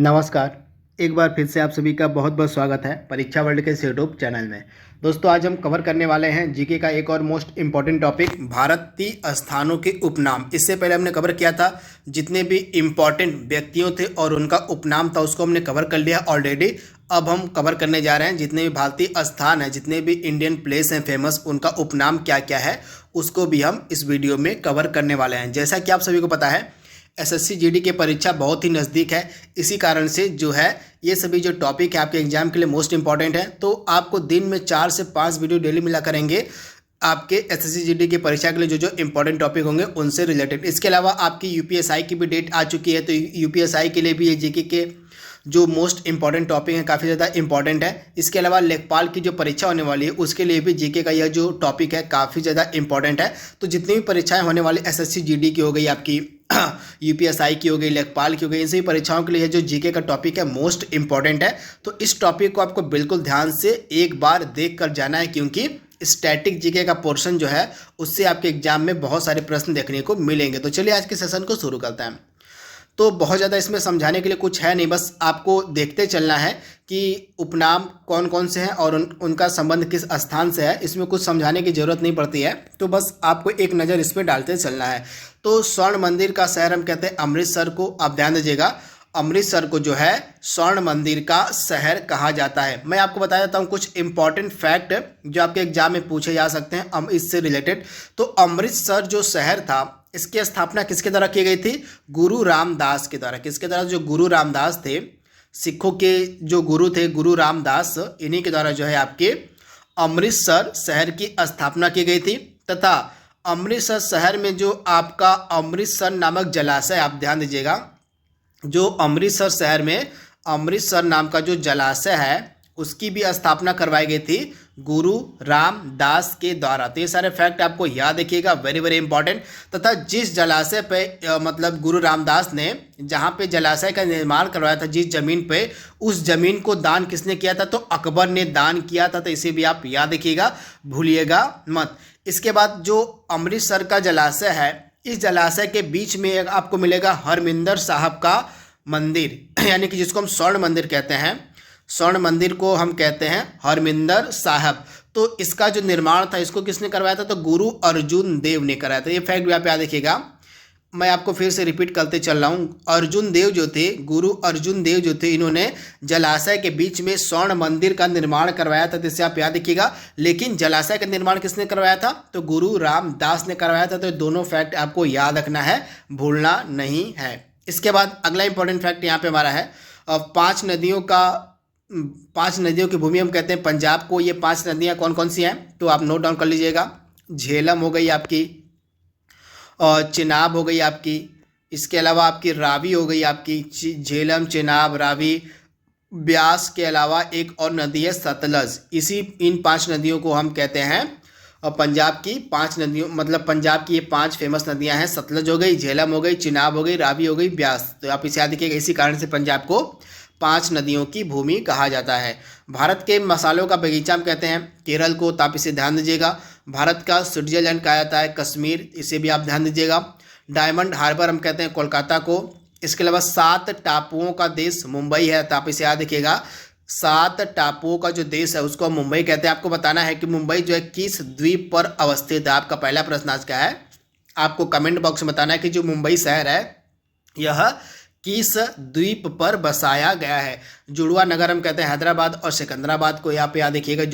नमस्कार। एक बार फिर से आप सभी का बहुत बहुत स्वागत है परीक्षा वर्ल्ड के इस यूट्यूब चैनल में। दोस्तों, आज हम कवर करने वाले हैं जीके का एक और मोस्ट इम्पॉर्टेंट टॉपिक, भारतीय स्थानों के उपनाम। इससे पहले हमने कवर किया था जितने भी इम्पॉर्टेंट व्यक्तियों थे और उनका उपनाम था, उसको हमने कवर कर लिया ऑलरेडी। अब हम कवर करने जा रहे हैं जितने भी भारतीय स्थान हैं, जितने भी इंडियन प्लेस हैं फेमस, उनका उपनाम क्या क्या है, उसको भी हम इस वीडियो में कवर करने वाले हैं। जैसा कि आप सभी को पता है, एसएससी जीडी की परीक्षा बहुत ही नज़दीक है। इसी कारण से जो है ये सभी जो टॉपिक है आपके एग्जाम के लिए मोस्ट इंपॉर्टेंट है। तो आपको दिन में 4 से 5 वीडियो डेली मिला करेंगे आपके एसएससी जीडी की परीक्षा के लिए जो इंपॉर्टेंट टॉपिक होंगे उनसे रिलेटेड। इसके अलावा आपकी यूपीएसआई की भी डेट आ चुकी है, तो यूपीएसआई के लिए भी ये जीके के जो मोस्ट इंपॉर्टेंट टॉपिक है काफ़ी ज़्यादा इंपॉर्टेंट है। इसके अलावा लेखपाल की जो परीक्षा होने वाली है उसके लिए भी जीके का यह जो टॉपिक है काफ़ी ज़्यादा इंपॉर्टेंट है। तो जितनी भी परीक्षाएं होने वाली, एसएससी जीडी की हो गई, आपकी यूपीएसआई की हो गई, लेखपाल की हो गई, इन सभी परीक्षाओं के लिए जो जीके का टॉपिक है मोस्ट इंपॉर्टेंट है। तो इस टॉपिक को आपको बिल्कुल ध्यान से एक बार देख कर जाना है, क्योंकि स्टैटिक जीके का पोर्शन जो है उससे आपके एग्जाम में बहुत सारे प्रश्न देखने को मिलेंगे। तो चलिए आज के सेशन को शुरू करते हैं। तो बहुत ज़्यादा इसमें समझाने के लिए कुछ है नहीं, बस आपको देखते चलना है कि उपनाम कौन कौन से हैं और उनका संबंध किस स्थान से है। इसमें कुछ समझाने की ज़रूरत नहीं पड़ती है, तो बस आपको एक नज़र इस पर डालते चलना है। तो स्वर्ण मंदिर का शहर हम कहते हैं अमृतसर को। आप ध्यान दीजिएगा, अमृतसर को जो है स्वर्ण मंदिर का शहर कहा जाता है। मैं आपको बता देता हूँ कुछ इंपॉर्टेंट फैक्ट जो आपके एग्जाम में पूछे जा सकते हैं इससे रिलेटेड। तो अमृतसर जो शहर था, इसकी स्थापना किसके द्वारा की गई थी? गुरु रामदास के द्वारा। किसके द्वारा? जो गुरु रामदास थे, सिखों के जो गुरु थे गुरु रामदास, इन्हीं के द्वारा जो है आपके अमृतसर शहर की स्थापना की गई थी। तथा अमृतसर शहर में जो आपका अमृतसर नामक जलाशय, आप ध्यान दीजिएगा, जो अमृतसर शहर में अमृतसर नाम का जो जलाशय है उसकी भी स्थापना करवाई गई थी गुरु रामदास के द्वारा। तो ये सारे फैक्ट आपको याद रखिएगा, वेरी वेरी इंपॉर्टेंट। तथा जिस जलाशय पे मतलब गुरु रामदास ने जहाँ पे जलाशय का निर्माण करवाया था, जिस जमीन पे, उस जमीन को दान किसने किया था? तो अकबर ने दान किया था। तो इसे भी आप याद रखिएगा, भूलिएगा मत। इसके बाद जो अमृतसर का जलाशय है, इस जलाशय के बीच में आपको मिलेगा हरमिंदर साहब का मंदिर, यानी कि जिसको हम स्वर्ण मंदिर कहते हैं। स्वर्ण मंदिर को हम कहते हैं हरमिंदर साहब। तो इसका जो निर्माण था, इसको किसने करवाया था? तो गुरु अर्जुन देव ने कराया था। ये फैक्ट भी आप याद रखिएगा, मैं आपको फिर से रिपीट करते चल रहा हूँ। अर्जुन देव जो थे, गुरु अर्जुन देव जो थे, इन्होंने जलाशय के बीच में स्वर्ण मंदिर का निर्माण करवाया था। जिससे आप याद रखिएगा। लेकिन जलाशय का निर्माण किसने करवाया था? तो गुरु रामदास ने करवाया था। तो दोनों फैक्ट आपको याद रखना है, भूलना नहीं है। इसके बाद अगला इंपॉर्टेंट फैक्ट यहाँ पे हमारा है, 5 नदियों की भूमि हम कहते हैं पंजाब को। ये 5 नदियाँ कौन कौन सी हैं? तो आप नोट डाउन कर लीजिएगा। झेलम हो गई आपकी, और चिनाब हो गई आपकी, इसके अलावा आपकी रावी हो गई आपकी, झेलम, चिनाब, रावी, ब्यास के अलावा एक और नदी है सतलज। इन 5 नदियों को हम कहते हैं और पंजाब की 5 नदियों, मतलब पंजाब की ये 5 फेमस नदियां हैं। सतलज हो गई, झेलम हो गई, चिनाब हो गई, रावी हो गई, ब्यास। तो आप इसे याद रखिएगा। इसी कारण से पंजाब को 5 नदियों की भूमि कहा जाता है। भारत के मसालों का बगीचा हम कहते हैं केरल को। तो आप इसे ध्यान दीजिएगा। भारत का स्विट्जरलैंड कहा जाता है कश्मीर, इसे भी आप ध्यान दीजिएगा। डायमंड हार्बर हम कहते हैं कोलकाता को। इसके अलावा 7 टापुओं का देश मुंबई है। तो आप इसे याद रखिएगा, 7 टापुओं का जो देश है उसको हम मुंबई कहते हैं। आपको बताना है कि मुंबई जो है किस द्वीप पर अवस्थित है। आपका पहला प्रश्न आज का है, आपको कमेंट बॉक्स में बताना है कि जो मुंबई शहर है यह किस द्वीप पर बसाया गया है। जुड़वा नगर हम कहते हैं हैदराबाद और सिकंदराबाद को। यहाँ पे याद रखिएगा,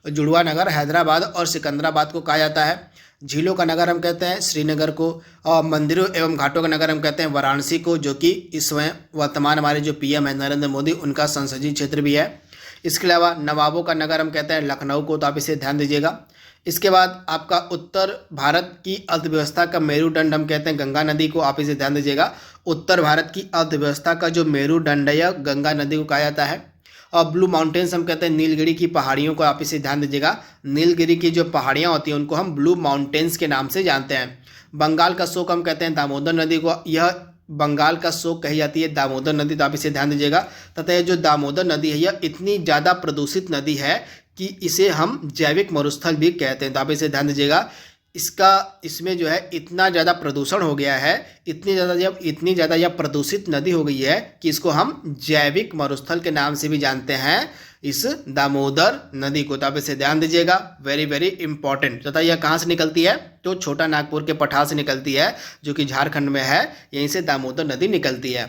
जुड़वा नगर हैदराबाद और सिकंदराबाद को कहा जाता है। झीलों का नगर हम कहते हैं श्रीनगर को, और मंदिरों एवं घाटों का नगर हम कहते हैं वाराणसी को, जो कि इस समय वर्तमान हमारे जो पीएम है नरेंद्र मोदी, उनका संसदीय क्षेत्र भी है। इसके अलावा नवाबों का नगर हम कहते हैं लखनऊ को। तो आप इसे ध्यान दीजिएगा। इसके बाद आपका उत्तर भारत की अर्थव्यवस्था का मेरुदंड हम कहते हैं गंगा नदी को। आप इसे ध्यान दीजिएगा। उत्तर भारत की अर्थव्यवस्था का जो मेरुदंड है गंगा नदी को कहा जाता है। और ब्लू माउंटेन्स हम कहते हैं नीलगिरी की पहाड़ियों को। आप इसे ध्यान दीजिएगा। नीलगिरी की जो पहाड़ियाँ होती हैं उनको हम ब्लू माउंटेन्स के नाम से जानते हैं। बंगाल का शोक हम कहते हैं दामोदर नदी को। यह बंगाल का शोक कही जाती है दामोदर नदी। तो आप इसे ध्यान दीजिएगा। तथा यह जो दामोदर नदी है यह इतनी ज़्यादा प्रदूषित नदी है कि इसे हम जैविक मरुस्थल भी कहते हैं। तो आप इसे ध्यान दीजिएगा। इसमें जो है इतना ज़्यादा प्रदूषण हो गया है, इतनी ज़्यादा यह प्रदूषित नदी हो गई है कि इसको हम जैविक मरुस्थल के नाम से भी जानते हैं, इस दामोदर नदी को। तो आप इसे ध्यान दीजिएगा, वेरी वेरी इंपॉर्टेंट। तथा यह कहाँ से निकलती है? तो छोटा नागपुर के पठार से निकलती है, जो कि झारखंड में है। यहीं से दामोदर नदी निकलती है।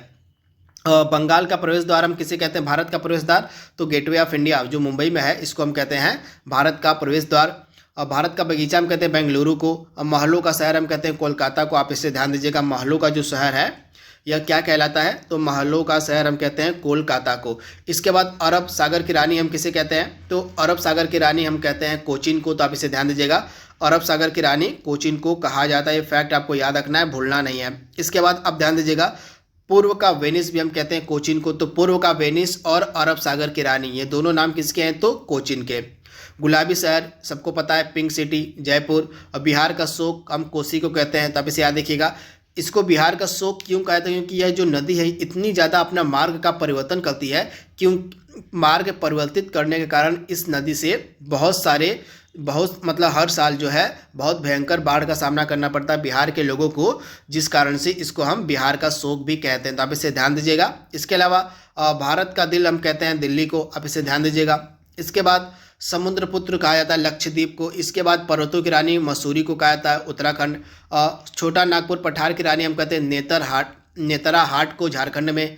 बंगाल का प्रवेश द्वार हम किसे कहते हैं? भारत का प्रवेश द्वार। तो गेटवे ऑफ इंडिया जो मुंबई में है, इसको हम कहते हैं भारत का प्रवेश द्वार। और भारत का बगीचा हम कहते हैं बेंगलुरु को। और महलों का शहर हम कहते हैं कोलकाता को। आप इससे ध्यान दीजिएगा, महलों का जो शहर है यह क्या कहलाता है? तो महलों का शहर हम कहते हैं कोलकाता को। इसके बाद अरब सागर की रानी हम किसे कहते हैं? तो अरब सागर की रानी हम कहते हैं कोचीन को। तो आप इसे ध्यान दीजिएगा, अरब सागर की रानी कोचीन को कहा जाता है। ये फैक्ट आपको याद रखना है, भूलना नहीं है। इसके बाद अब ध्यान दीजिएगा, पूर्व का वेनिस भी हम कहते हैं कोचीन को। तो पूर्व का वेनिस और अरब सागर की रानी, ये दोनों नाम किसके हैं? तो कोचीन के। गुलाबी शहर सबको पता है, पिंक सिटी जयपुर। और बिहार का शोक हम कोसी को कहते हैं। तब इसे याद रखिएगा। इसको बिहार का शोक क्यों कहते हैं? क्योंकि यह जो नदी है इतनी ज़्यादा अपना मार्ग का परिवर्तन करती है। क्यों? मार्ग परिवर्तित करने के कारण इस नदी से बहुत मतलब हर साल जो है बहुत भयंकर बाढ़ का सामना करना पड़ता है बिहार के लोगों को, जिस कारण से इसको हम बिहार का शोक भी कहते हैं। तो आप इसे ध्यान दीजिएगा। इसके अलावा भारत का दिल हम कहते हैं दिल्ली को। आप इसे ध्यान दीजिएगा। इसके बाद समुद्रपुत्र कहा जाता है लक्षद्वीप को। इसके बाद पर्वतों की रानी मसूरी को कहा जाता है उत्तराखंड। छोटा नागपुर पठार की रानी हम कहते हैं नेतराहाट को झारखंड में।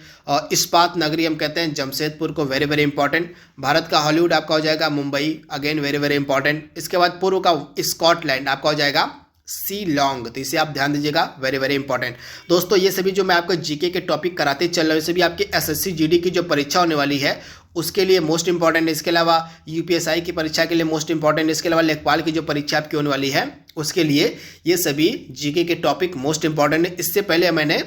इस्पात नगरी हम कहते हैं जमशेदपुर को। Very very important. भारत का हॉलीवुड आपका हो जाएगा Mumbai, again very very important. इसके बाद पूर्व का स्कॉटलैंड आपका हो जाएगा शिलांग। तो इसे आप ध्यान दीजिएगा, वेरी वेरी इंपॉर्टेंट। दोस्तों ये सभी जो मैं आपको जीके के टॉपिक कराते चल रहा हूँ, सभी आपके एसएससी जीडी की जो परीक्षा होने वाली है उसके लिए मोस्ट इंपॉर्टेंट है। इसके अलावा यूपीएसआई की परीक्षा के लिए मोस्ट इंपॉर्टेंट है। इसके अलावा लेखपाल की जो परीक्षा आपकी होने वाली है उसके लिए ये सभी जीके के टॉपिक मोस्ट इंपॉर्टेंट है। इससे पहले मैंने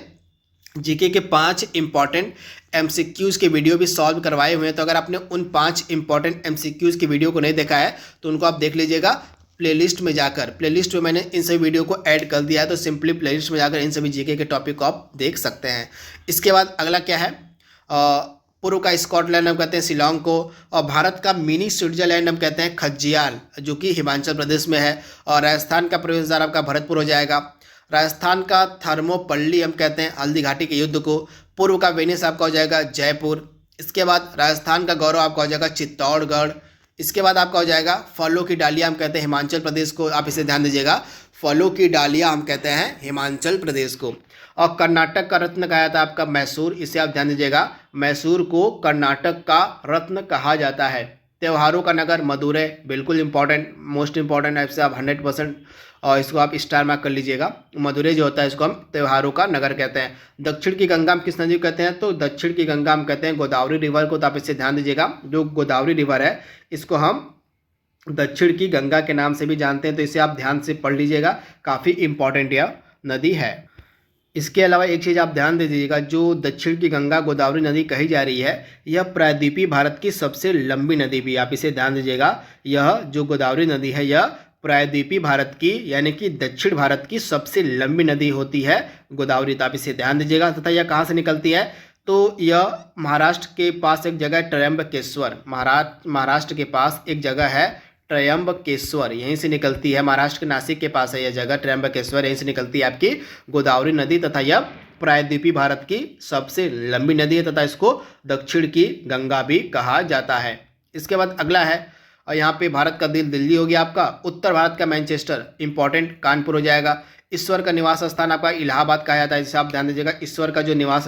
जीके के 5 इंपॉर्टेंट एमसीक्यूज़ के वीडियो भी सॉल्व करवाए हुए हैं। तो अगर आपने उन 5 इंपॉर्टेंट एमसीक्यूज़ की वीडियो को नहीं देखा है तो उनको आप देख लीजिएगा प्लेलिस्ट में जाकर। प्लेलिस्ट में मैंने इन सभी वीडियो को ऐड कर दिया है, तो सिंपली प्लेलिस्ट में जाकर इन सभी जीके के टॉपिक को आप देख सकते हैं। इसके बाद अगला क्या है? पूर्व का स्कॉटलैंड हम कहते हैं शिलांग को। और भारत का मिनी स्विट्जरलैंड हम कहते हैं खज्जियाल, जो कि हिमाचल प्रदेश में है। और राजस्थान का प्रवेश द्वार आपका भरतपुर हो जाएगा। राजस्थान का थर्मोपल्ली हम कहते हैं हल्दी घाटी के युद्ध को। पूर्व का वेनिस आपका हो जाएगा जयपुर। इसके बाद राजस्थान का गौरव आपका हो जाएगा चित्तौड़गढ़। इसके बाद आपका हो जाएगा फलों की डालियाँ हम कहते हैं हिमाचल प्रदेश को। आप इसे ध्यान दीजिएगा, फलों की डालियाँ हम कहते हैं हिमाचल प्रदेश को। और कर्नाटक का रत्न कहा जाता है आपका मैसूर। इसे आप ध्यान दीजिएगा, मैसूर को कर्नाटक का रत्न कहा जाता है। त्योहारों का नगर मदुरै, बिल्कुल इंपॉर्टेंट, मोस्ट इंपॉर्टेंट है। इससे आप 100% और इसको आप स्टार मार्क कर लीजिएगा। मदुरै जो होता है इसको हम त्योहारों का नगर कहते हैं। दक्षिण की गंगा हम किस नदी को कहते हैं? तो दक्षिण की गंगा हम कहते हैं गोदावरी रिवर को। तो आप इससे ध्यान दीजिएगा, जो गोदावरी रिवर है इसको हम दक्षिण की गंगा के नाम से भी जानते हैं। तो इसे आप ध्यान से पढ़ लीजिएगा, काफ़ी इंपॉर्टेंट यह नदी है। इसके अलावा एक चीज़ आप ध्यान दे दीजिएगा, जो दक्षिण की गंगा गोदावरी नदी कही जा रही है यह प्रायद्वीपीय भारत की सबसे लंबी नदी भी। आप इसे ध्यान दीजिएगा, यह जो गोदावरी नदी है यह प्रायद्वीपीय भारत की यानी कि दक्षिण भारत की सबसे लंबी नदी होती है गोदावरी। तो आप इसे ध्यान दीजिएगा। तथा यह कहाँ से निकलती है? तो यह महाराष्ट्र के पास एक जगह है त्र्यंबकेश्वर। महाराष्ट्र के पास एक जगह है त्र्यंबकेश्वर, यहीं से निकलती है। महाराष्ट्र के नासिक के पास है यह जगह त्र्यंबकेश्वर, यहीं से निकलती है आपकी गोदावरी नदी। तथा यह प्रायद्वीपीय भारत की सबसे लंबी नदी है तथा इसको दक्षिण की गंगा भी कहा जाता है। इसके बाद अगला है, और यहाँ पे भारत का दिल दिल्ली हो गया आपका। उत्तर भारत का मैनचेस्टर इंपॉर्टेंट कानपुर हो जाएगा। ईश्वर का निवास स्थान आपका इलाहाबाद कहा जाता है। जिसे आप ध्यान दीजिएगा, ईश्वर का जो निवास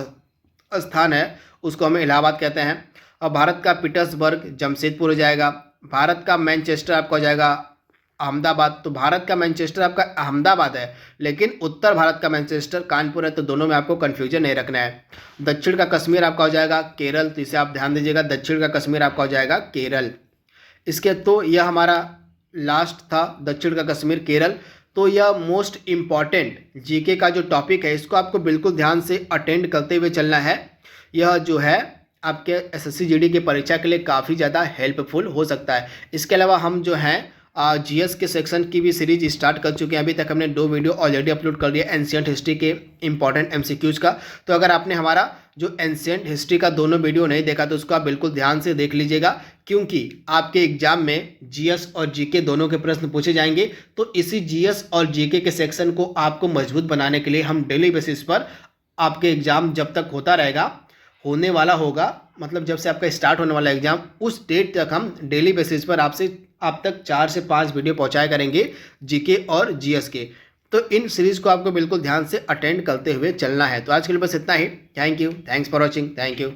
स्थान है उसको हम इलाहाबाद कहते हैं। और भारत का पीटर्सबर्ग जमशेदपुर हो जाएगा। भारत का मैनचेस्टर आपका हो जाएगा अहमदाबाद। तो भारत का मैनचेस्टर आपका अहमदाबाद है, लेकिन उत्तर भारत का मैनचेस्टर कानपुर है। तो दोनों में आपको कन्फ्यूजन नहीं रखना है। दक्षिण का कश्मीर आपका हो जाएगा केरल। तो इसे आप ध्यान दीजिएगा, दक्षिण का कश्मीर आपका हो जाएगा केरल। इसके तो यह हमारा लास्ट था, दक्षिण का कश्मीर केरल। तो यह मोस्ट इम्पॉर्टेंट जीके का जो टॉपिक है इसको आपको बिल्कुल ध्यान से अटेंड करते हुए चलना है। यह जो है आपके एसएससी जीडी की परीक्षा के लिए काफ़ी ज़्यादा हेल्पफुल हो सकता है। इसके अलावा हम जो हैं जीएस के सेक्शन की भी सीरीज स्टार्ट कर चुके हैं। अभी तक हमने 2 वीडियो ऑलरेडी अपलोड कर दिया एंशिएंट हिस्ट्री के इंपॉर्टेंट एमसीक्यूज़ का। तो अगर आपने हमारा जो एंशिएंट हिस्ट्री का दोनों वीडियो नहीं देखा तो उसको आप बिल्कुल ध्यान से देख लीजिएगा, क्योंकि आपके एग्जाम में जीएस और जीके दोनों के प्रश्न पूछे जाएंगे। तो इसी जीएस और जीके के सेक्शन को आपको मजबूत बनाने के लिए हम डेली बेसिस पर आपके एग्जाम जब तक होता रहेगा, होने वाला होगा, मतलब जब से आपका स्टार्ट होने वाला एग्जाम, उस डेट तक हम डेली बेसिस पर आप तक 4 से 5 वीडियो पहुंचाया करेंगे जीके और जीएस के। तो इन सीरीज़ को आपको बिल्कुल ध्यान से अटेंड करते हुए चलना है। तो आज के लिए बस इतना ही। Thank you, thanks for watching, thank you.